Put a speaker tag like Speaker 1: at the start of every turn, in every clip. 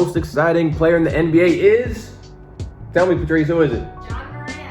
Speaker 1: most exciting player in the NBA is? Tell me, Patrice, who is it?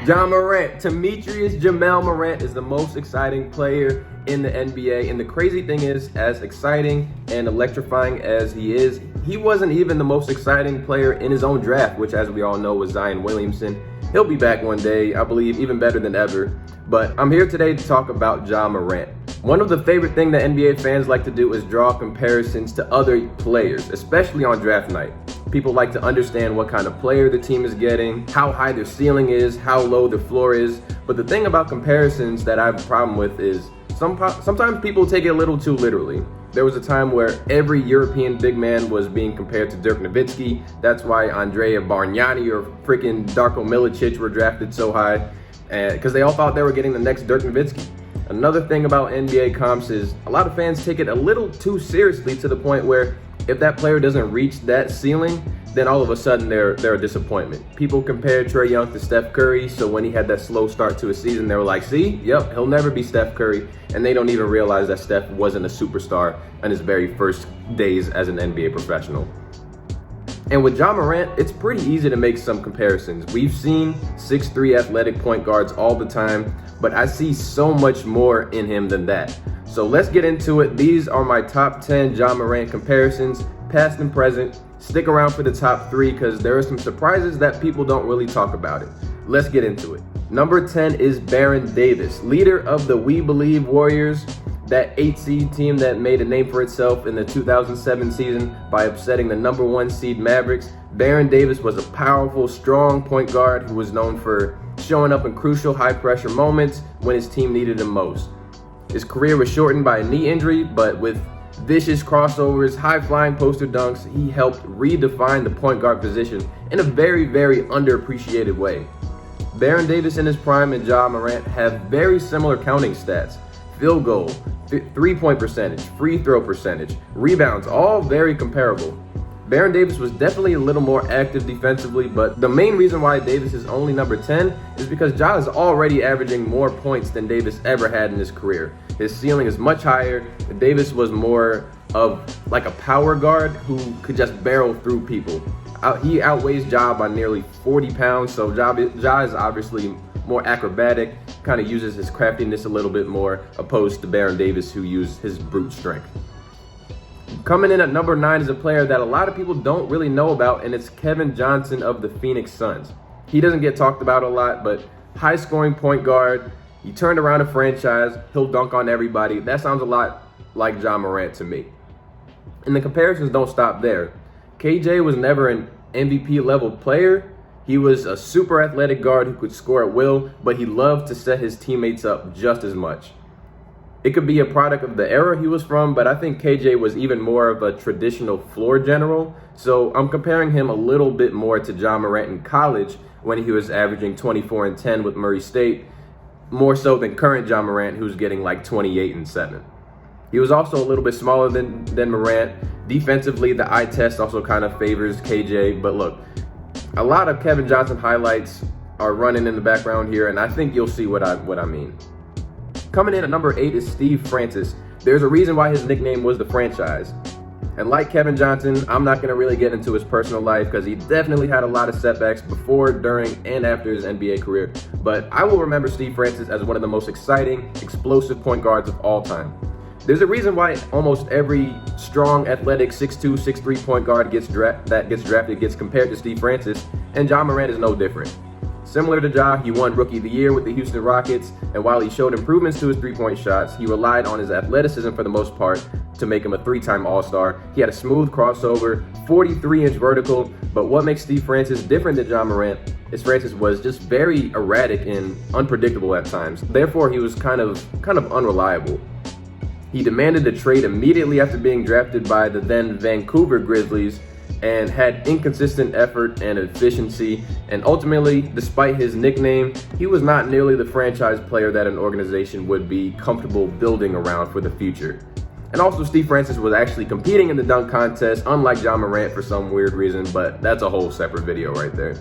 Speaker 1: Ja Morant. Demetrius Jamel Morant is the most exciting player in the NBA. And the crazy thing is, as exciting and electrifying as he is, he wasn't even the most exciting player in his own draft, which, as we all know, was Zion Williamson. He'll be back one day, I believe, even better than ever. But I'm here today to talk about Ja Morant. One of the favorite things that NBA fans like to do is draw comparisons to other players, especially on draft night. People like to understand what kind of player the team is getting, how high their ceiling is, how low their floor is. But the thing about comparisons that I have a problem with is sometimes people take it a little too literally. There was a time where every European big man was being compared to Dirk Nowitzki. That's why Andrea Bargnani or freaking Darko Milicic were drafted so high, because they all thought they were getting the next Dirk Nowitzki. Another thing about NBA comps is a lot of fans take it a little too seriously, to the point where if that player doesn't reach that ceiling, then all of a sudden they're a disappointment. People compare Trae Young to Steph Curry, so when he had that slow start to his season, they were like, see, yep, he'll never be Steph Curry. And they don't even realize that Steph wasn't a superstar in his very first days as an NBA professional. And with Ja Morant, it's pretty easy to make some comparisons. We've seen 6'3" athletic point guards all the time, but I see so much more in him than that. So let's get into it. These are my top 10 Ja Morant comparisons, past and present. Stick around for the top 3 because there are some surprises that people don't really talk about it. Let's get into it. Number 10 is Baron Davis, leader of the We Believe Warriors, that 8 seed team that made a name for itself in the 2007 season by upsetting the number 1 seed Mavericks. Baron Davis was a powerful, strong point guard who was known for showing up in crucial high-pressure moments when his team needed him most. His career was shortened by a knee injury, but with vicious crossovers, high-flying poster dunks, he helped redefine the point guard position in a very, very underappreciated way. Baron Davis in his prime and Ja Morant have very similar counting stats. Field goal, three-point percentage, free throw percentage, rebounds, all very comparable. Baron Davis was definitely a little more active defensively, but the main reason why Davis is only number 10 is because Ja is already averaging more points than Davis ever had in his career. His ceiling is much higher. Davis was more of like a power guard who could just barrel through people. He outweighs Ja by nearly 40 pounds, so Ja is obviously more acrobatic, kind of uses his craftiness a little bit more, opposed to Baron Davis, who used his brute strength. Coming in at number 9 is a player that a lot of people don't really know about, and it's Kevin Johnson of the Phoenix Suns. He doesn't get talked about a lot, but high-scoring point guard. He turned around a franchise. He'll dunk on everybody. That sounds a lot like Ja Morant to me. And the comparisons don't stop there. KJ was never an MVP-level player. He was a super athletic guard who could score at will, but he loved to set his teammates up just as much. It could be a product of the era he was from, but I think KJ was even more of a traditional floor general. So I'm comparing him a little bit more to Ja Morant in college when he was averaging 24 and 10 with Murray State, more so than current Ja Morant, who's getting like 28 and 7. He was also a little bit smaller than Morant. Defensively, the eye test also kind of favors KJ, but look, a lot of Kevin Johnson highlights are running in the background here, and I think you'll see what I mean. Coming in at number 8 is Steve Francis. There's a reason why his nickname was the franchise. And like Kevin Johnson, I'm not going to really get into his personal life because he definitely had a lot of setbacks before, during, and after his NBA career. But I will remember Steve Francis as one of the most exciting, explosive point guards of all time. There's a reason why almost every strong, athletic 6'2", 6'3" point guard that gets drafted gets compared to Steve Francis, and Ja Morant is no different. Similar to Ja, he won Rookie of the Year with the Houston Rockets, and while he showed improvements to his three-point shots, he relied on his athleticism for the most part to make him a 3-time All-Star. He had a smooth crossover, 43-inch vertical, but what makes Steve Francis different than Ja Morant is Francis was just very erratic and unpredictable at times. Therefore, he was kind of unreliable. He demanded a trade immediately after being drafted by the then Vancouver Grizzlies and had inconsistent effort and efficiency. And ultimately, despite his nickname, he was not nearly the franchise player that an organization would be comfortable building around for the future. And also, Steve Francis was actually competing in the dunk contest, unlike Ja Morant for some weird reason, but that's a whole separate video right there.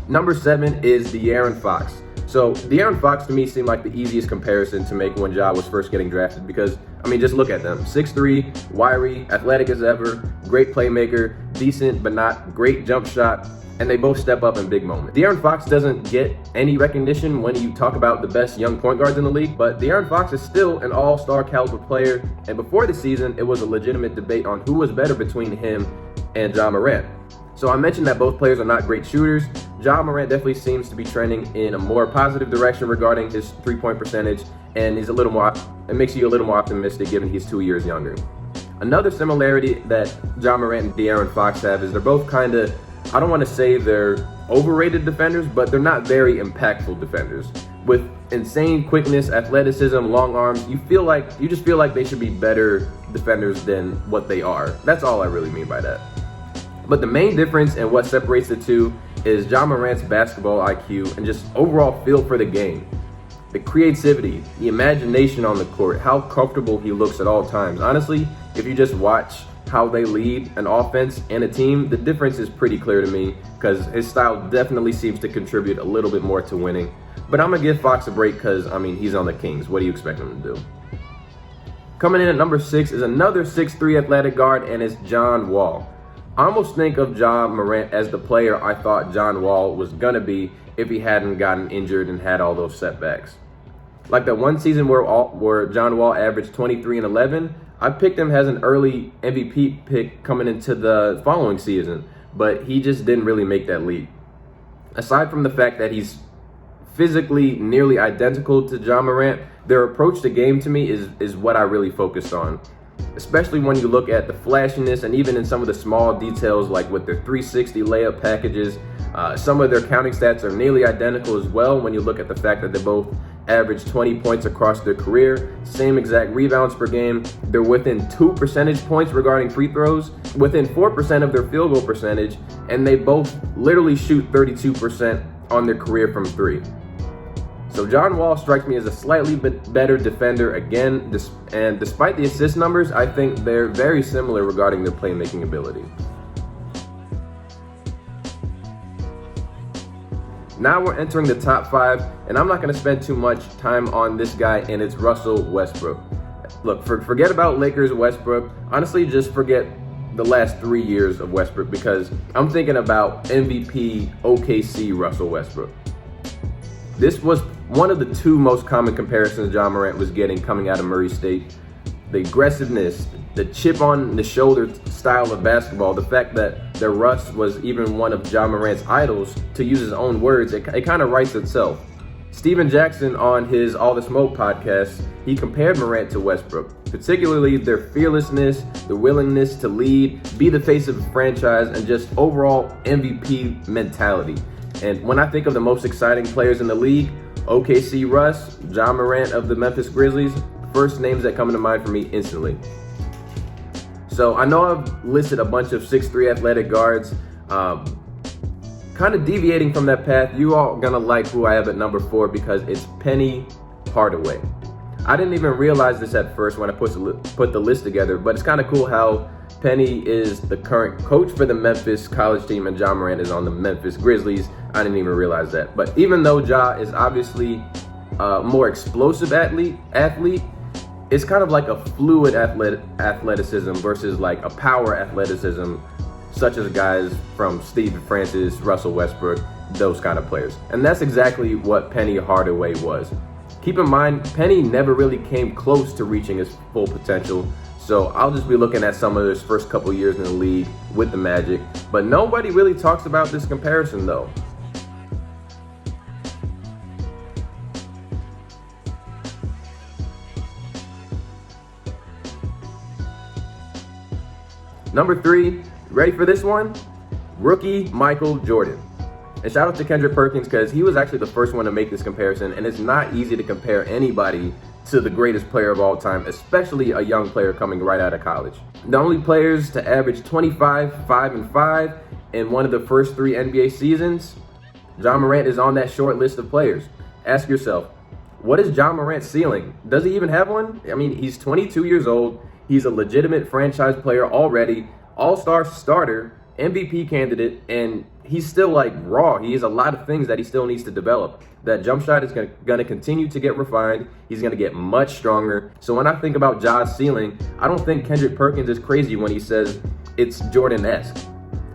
Speaker 1: Number 7 is De'Aaron Fox. So De'Aaron Fox to me seemed like the easiest comparison to make when Ja was first getting drafted because I mean, just look at them. 6'3", wiry, athletic as ever, great playmaker, decent but not great jump shot, and they both step up in big moments. De'Aaron Fox doesn't get any recognition when you talk about the best young point guards in the league, but De'Aaron Fox is still an all-star caliber player, and before the season, it was a legitimate debate on who was better between him and Ja Morant. So I mentioned that both players are not great shooters. Ja Morant definitely seems to be trending in a more positive direction regarding his three-point percentage, and he's it makes you a little more optimistic given he's 2 years younger. Another similarity that Ja Morant and De'Aaron Fox have is they're both kind of, I don't want to say they're overrated defenders, but they're not very impactful defenders. With insane quickness, athleticism, long arms, you just feel like they should be better defenders than what they are. That's all I really mean by that. But the main difference and what separates the two is Ja Morant's basketball IQ and just overall feel for the game. The creativity, the imagination on the court, how comfortable he looks at all times. Honestly, if you just watch how they lead an offense and a team, the difference is pretty clear to me because his style definitely seems to contribute a little bit more to winning. But I'm going to give Fox a break because, I mean, he's on the Kings. What do you expect him to do? Coming in at number 6 is another 6'3" athletic guard, and it's John Wall. I almost think of Ja Morant as the player I thought John Wall was going to be if he hadn't gotten injured and had all those setbacks. Like that one season where John Wall averaged 23 and 11, I picked him as an early MVP pick coming into the following season, but he just didn't really make that leap. Aside from the fact that he's physically nearly identical to Ja Morant, their approach to game to me is what I really focused on. Especially when you look at the flashiness and even in some of the small details like with their 360 layup packages. Some of their counting stats are nearly identical as well when you look at the fact that they both average 20 points across their career, same exact rebounds per game. They're within 2 percentage points regarding free throws, within 4% of their field goal percentage, and they both literally shoot 32% on their career from 3. So John Wall strikes me as a slightly bit better defender again, and despite the assist numbers, I think they're very similar regarding their playmaking ability. Now we're entering the top 5, and I'm not going to spend too much time on this guy, and it's Russell Westbrook. Look, forget about Lakers Westbrook. Honestly, just forget the last 3 years of Westbrook because I'm thinking about MVP OKC Russell Westbrook. This was one of the 2 most common comparisons Ja Morant was getting coming out of Murray State. The aggressiveness, the chip on the shoulder style of basketball, the fact that Russ was even one of Ja Morant's idols, to use his own words, it kind of writes itself. Steven Jackson on his All the Smoke podcast, he compared Morant to Westbrook, particularly their fearlessness, the willingness to lead, be the face of the franchise, and just overall MVP mentality. And when I think of the most exciting players in the league, OKC Russ, Ja Morant of the Memphis Grizzlies, first names that come to mind for me instantly. So I know I've listed a bunch of 6'3" athletic guards. Kind of deviating from that path, you all gonna like who I have at number 4 because it's Penny Hardaway. I didn't even realize this at first when I put the list together, but it's kind of cool how Penny is the current coach for the Memphis college team and Ja Morant is on the Memphis Grizzlies. I didn't even realize that. But even though Ja is obviously a more explosive athlete, it's kind of like a fluid athleticism versus like a power athleticism, such as guys from Steve Francis, Russell Westbrook, those kind of players. And that's exactly what Penny Hardaway was. Keep in mind, Penny never really came close to reaching his full potential. So I'll just be looking at some of his first couple years in the league with the Magic. But nobody really talks about this comparison though. Number 3, ready for this one? Rookie Michael Jordan. And shout out to Kendrick Perkins because he was actually the first one to make this comparison, and it's not easy to compare anybody to the greatest player of all time, especially a young player coming right out of college. The only players to average 25, 5, and 5 in one of the first 3 NBA seasons, Ja Morant is on that short list of players. Ask yourself, what is Ja Morant's ceiling? Does he even have one? I mean, he's 22 years old. He's a legitimate franchise player already, all-star starter, MVP candidate, and he's still like raw. He has a lot of things that he still needs to develop. That jump shot is going to continue to get refined. He's going to get much stronger. So when I think about Ja's ceiling, I don't think Kendrick Perkins is crazy when he says it's Jordan-esque.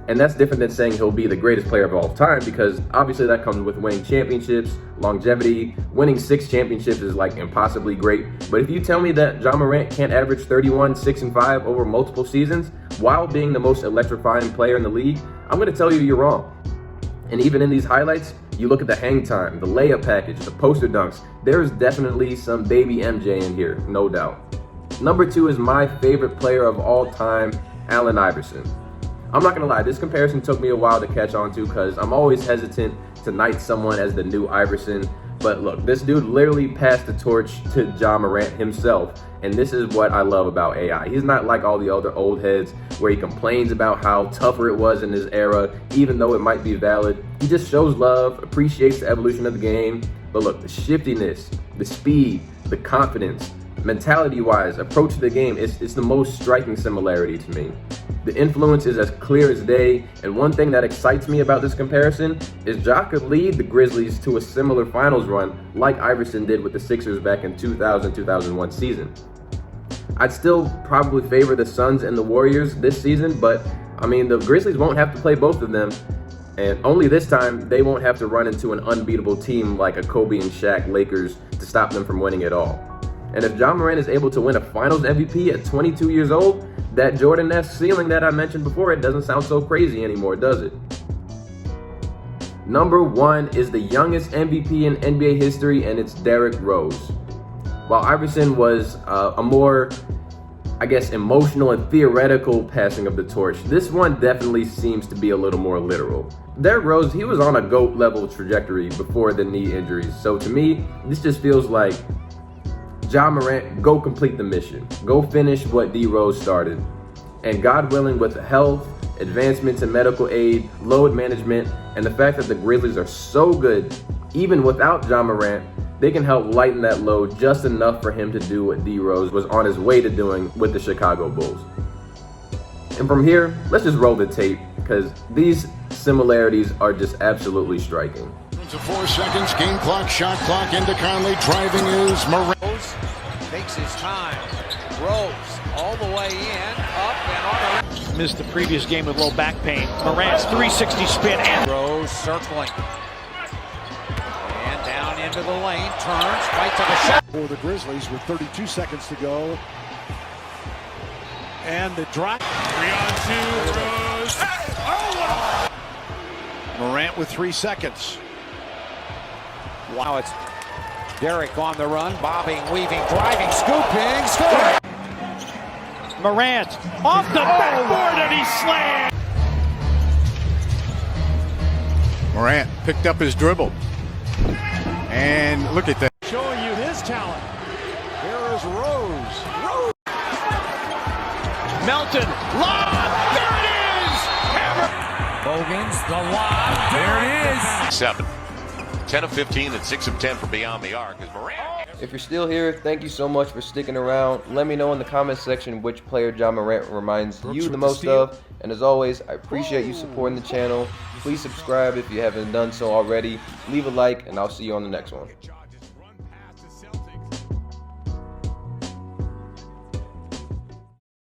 Speaker 1: And that's different than saying he'll be the greatest player of all time, because obviously that comes with winning championships, longevity. Winning 6 championships is like impossibly great. But if you tell me that Ja Morant can't average 31, 6, and 5 over multiple seasons while being the most electrifying player in the league, I'm going to tell you you're wrong. And even in these highlights, you look at the hang time, the layup package, the poster dunks, there's definitely some baby MJ in here, no doubt. Number 2 is my favorite player of all time, Allen Iverson. I'm not gonna lie, this comparison took me a while to catch on to because I'm always hesitant to knight someone as the new Iverson. But look, this dude literally passed the torch to Ja Morant himself. And this is what I love about AI. He's not like all the other old heads where he complains about how tougher it was in his era, even though it might be valid. He just shows love, appreciates the evolution of the game. But look, the shiftiness, the speed, the confidence, mentality-wise, approach to the game, it's the most striking similarity to me. The influence is as clear as day, and one thing that excites me about this comparison is Ja could lead the Grizzlies to a similar finals run like Iverson did with the Sixers back in 2000-2001 season. I'd still probably favor the Suns and the Warriors this season, but I mean, the Grizzlies won't have to play both of them, and only this time they won't have to run into an unbeatable team like a Kobe and Shaq Lakers to stop them from winning it all. And if Ja Morant is able to win a finals MVP at 22 years old, that Jordan-esque ceiling that I mentioned before, it doesn't sound so crazy anymore, does it? Number 1 is the youngest MVP in NBA history, and it's Derrick Rose. While Iverson was a more, I guess, emotional and theoretical passing of the torch, this one definitely seems to be a little more literal. Derrick Rose, he was on a GOAT level trajectory before the knee injuries. So to me, this just feels like Ja Morant, go complete the mission. Go finish what D Rose started. And God willing, with health, advancements in medical aid, load management, and the fact that the Grizzlies are so good, even without Ja Morant, they can help lighten that load just enough for him to do what D Rose was on his way to doing with the Chicago Bulls. And from here, let's just roll the tape, because these similarities are just absolutely striking.
Speaker 2: To 4 seconds, game clock, shot clock into Conley. Driving is Morant.
Speaker 3: Rose takes his time. Rose all the way in, up and on the...
Speaker 4: Missed the previous game with low back pain. Morant's 360 spin and...
Speaker 3: Rose circling. And down into the lane, turns, right to the shot.
Speaker 2: For the Grizzlies with 32 seconds to go.
Speaker 4: And the drop.
Speaker 2: 3-on-2, Rose. Hey! Oh! Morant with 3 seconds.
Speaker 3: Wow, it's Derrick on the run, bobbing, weaving, driving, scooping, scoring.
Speaker 4: Morant off the backboard and he slammed.
Speaker 2: Morant picked up his dribble. And look at that.
Speaker 4: Showing you his talent.
Speaker 2: Here is Rose. Rose.
Speaker 4: Melton, lob, there it is! Hammer.
Speaker 3: Bogans, the lob, there it is.
Speaker 5: 7. 10 of 15 and 6 of 10 from beyond the arc.
Speaker 1: If you're still here, thank you so much for sticking around. Let me know in the comment section which player Ja Morant reminds you the most of. And as always, I appreciate you supporting the channel. Please subscribe if you haven't done so already. Leave a like, and I'll see you on the next one.